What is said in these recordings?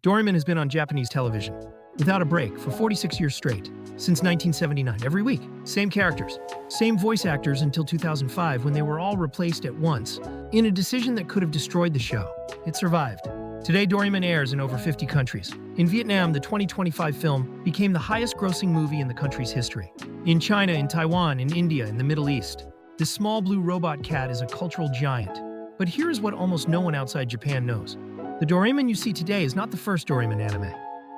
Doraemon has been on Japanese television, without a break, for 46 years straight, since 1979, every week. Same characters, same voice actors until 2005 when they were all replaced at once, in a decision that could have destroyed the show. It survived. Today, Doraemon airs in over 50 countries. In Vietnam, the 2025 film became the highest-grossing movie in the country's history. In China, in Taiwan, in India, in the Middle East, this small blue robot cat is a cultural giant. But here is what almost no one outside Japan knows. The Doraemon you see today is not the first Doraemon anime.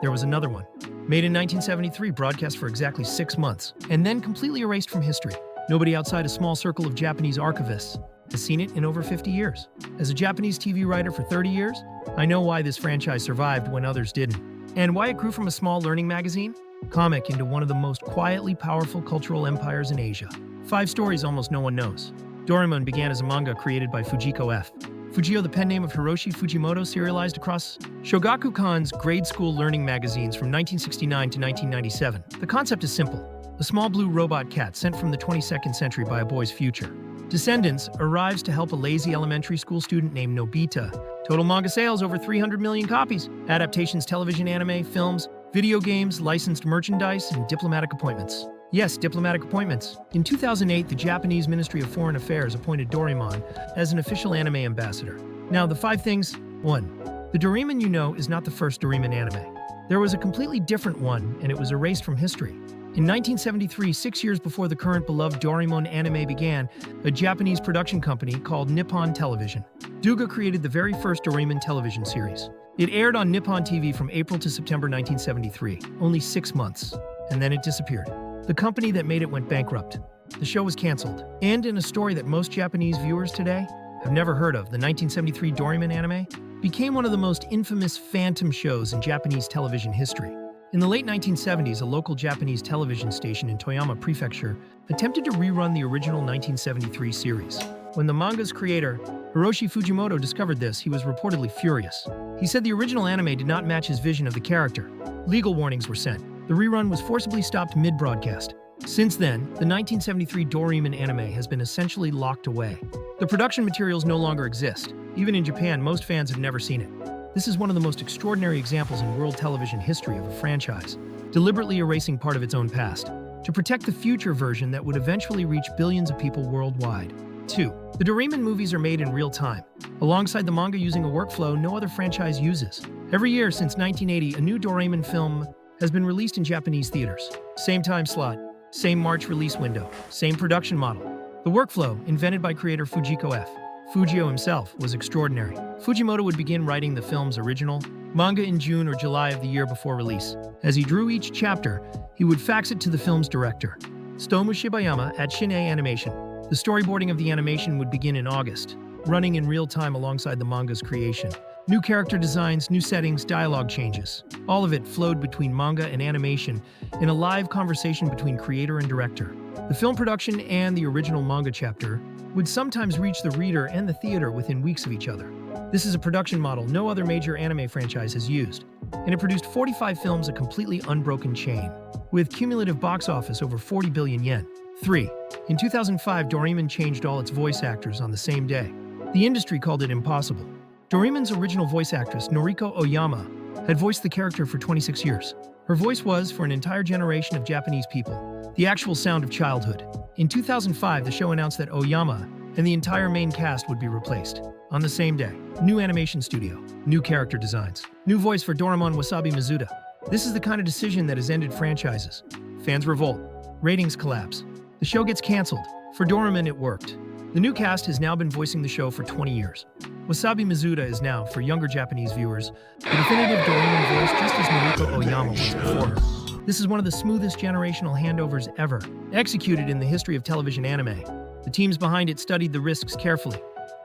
There was another one, made in 1973, broadcast for exactly 6 months, and then completely erased from history. Nobody outside a small circle of Japanese archivists has seen it in over 50 years. As a Japanese TV writer for 30 years, I know why this franchise survived when others didn't, and why it grew from a small learning magazine comic into one of the most quietly powerful cultural empires in Asia. 5 stories almost no one knows. Doraemon began as a manga created by Fujiko F. Fujio, the pen name of Hiroshi Fujimoto, serialized across Shogakukan's grade school learning magazines from 1969 to 1997. The concept is simple: a small blue robot cat sent from the 22nd century by a boy's future descendants arrives to help a lazy elementary school student named Nobita. Total manga sales over 300 million copies. Adaptations, television, anime, films, video games, licensed merchandise, and diplomatic appointments. Yes, diplomatic appointments. In 2008, the Japanese Ministry of Foreign Affairs appointed Doraemon as an official anime ambassador. Now, the 5 things. 1. The Doraemon you know is not the first Doraemon anime. There was a completely different one, and it was erased from history. In 1973, 6 years before the current beloved Doraemon anime began, a Japanese production company called Nippon Television Duga created the very first Doraemon television series. It aired on Nippon TV from April to September 1973, only 6 months, and then it disappeared. The company that made it went bankrupt. The show was canceled. And in a story that most Japanese viewers today have never heard of, the 1973 Doraemon anime became one of the most infamous phantom shows in Japanese television history. In the late 1970s, a local Japanese television station in Toyama Prefecture attempted to rerun the original 1973 series. When the manga's creator, Hiroshi Fujimoto, discovered this, he was reportedly furious. He said the original anime did not match his vision of the character. Legal warnings were sent. The rerun was forcibly stopped mid-broadcast. Since then, the 1973 Doraemon anime has been essentially locked away. The production materials no longer exist. Even in Japan, most fans have never seen it. This is one of the most extraordinary examples in world television history of a franchise, deliberately erasing part of its own past, to protect the future version that would eventually reach billions of people worldwide. 2. The Doraemon movies are made in real time, alongside the manga using a workflow no other franchise uses. Every year since 1980, a new Doraemon film has been released in Japanese theaters. Same time slot, same March release window, same production model. The workflow, invented by creator Fujiko F. Fujio himself, was extraordinary. Fujimoto would begin writing the film's original manga in June or July of the year before release. As he drew each chapter, he would fax it to the film's director, Tsutomu Shibayama, at Shin-Ei Animation. The storyboarding of the animation would begin in August, running in real time alongside the manga's creation. New character designs, new settings, dialogue changes. All of it flowed between manga and animation in a live conversation between creator and director. The film production and the original manga chapter would sometimes reach the reader and the theater within weeks of each other. This is a production model no other major anime franchise has used, and it produced 45 films, a completely unbroken chain, with cumulative box office over 40 billion yen. 3. In 2005, Doraemon changed all its voice actors on the same day. The industry called it impossible. Doraemon's original voice actress, Noriko Oyama, had voiced the character for 26 years. Her voice was, for an entire generation of Japanese people, the actual sound of childhood. In 2005, the show announced that Oyama and the entire main cast would be replaced. On the same day, new animation studio, new character designs, new voice for Doraemon Wasabi Mizuta. This is the kind of decision that has ended franchises. Fans revolt, ratings collapse. The show gets canceled. For Doraemon, it worked. The new cast has now been voicing the show for 20 years. Wasabi Mizuta is now, for younger Japanese viewers, the definitive Doraemon voice, just as Noriko Oyama was before her. This is one of the smoothest generational handovers ever, executed in the history of television anime. The teams behind it studied the risks carefully,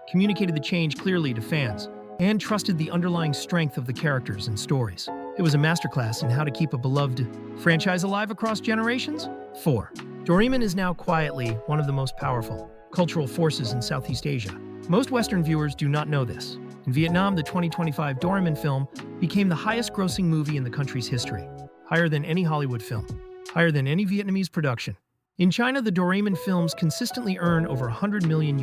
communicated the change clearly to fans, and trusted the underlying strength of the characters and stories. It was a masterclass in how to keep a beloved franchise alive across generations. 4. Doraemon is now quietly one of the most powerful cultural forces in Southeast Asia. Most Western viewers do not know this. In Vietnam, the 2025 Doraemon film became the highest-grossing movie in the country's history, higher than any Hollywood film, higher than any Vietnamese production. In China, the Doraemon films consistently earn over $100 million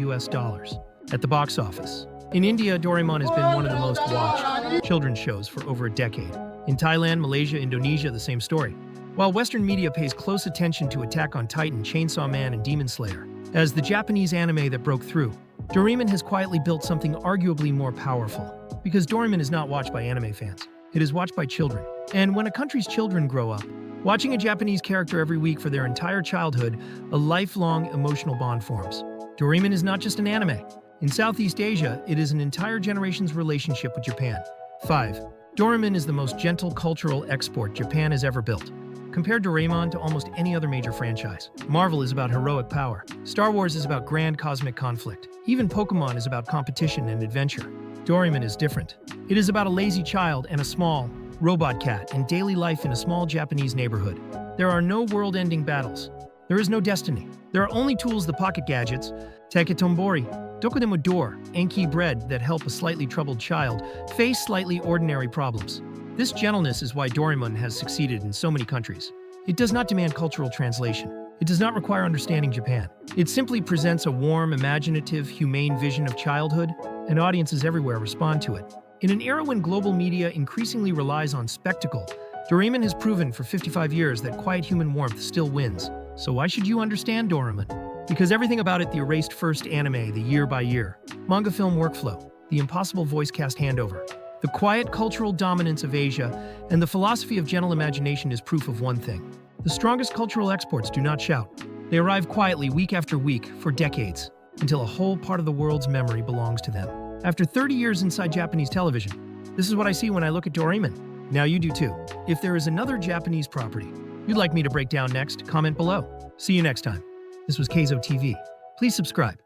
at the box office. In India, Doraemon has been one of the most watched children's shows for over a decade. In Thailand, Malaysia, Indonesia, the same story. While Western media pays close attention to Attack on Titan, Chainsaw Man, and Demon Slayer, as the Japanese anime that broke through, Doraemon has quietly built something arguably more powerful. Because Doraemon is not watched by anime fans, it is watched by children. And when a country's children grow up, watching a Japanese character every week for their entire childhood, a lifelong emotional bond forms. Doraemon is not just an anime. In Southeast Asia, it is an entire generation's relationship with Japan. 5. Doraemon is the most gentle cultural export Japan has ever built. Compare Doraemon to almost any other major franchise. Marvel is about heroic power. Star Wars is about grand cosmic conflict. Even Pokemon is about competition and adventure. Doraemon is different. It is about a lazy child and a small robot cat and daily life in a small Japanese neighborhood. There are no world-ending battles. There is no destiny. There are only tools, the pocket gadgets, Taketombori, Dokodemo door, Anki bread that help a slightly troubled child face slightly ordinary problems. This gentleness is why Doraemon has succeeded in so many countries. It does not demand cultural translation. It does not require understanding Japan. It simply presents a warm, imaginative, humane vision of childhood, and audiences everywhere respond to it. In an era when global media increasingly relies on spectacle, Doraemon has proven for 55 years that quiet human warmth still wins. So why should you understand Doraemon? Because everything about it, the erased first anime, the year by year, manga film workflow, the impossible voice cast handover, the quiet cultural dominance of Asia, and the philosophy of gentle imagination is proof of one thing. The strongest cultural exports do not shout. They arrive quietly week after week for decades, until a whole part of the world's memory belongs to them. After 30 years inside Japanese television, this is what I see when I look at Doraemon. Now you do too. If there is another Japanese property you'd like me to break down next, comment below. See you next time. This was Keizo TV. Please subscribe.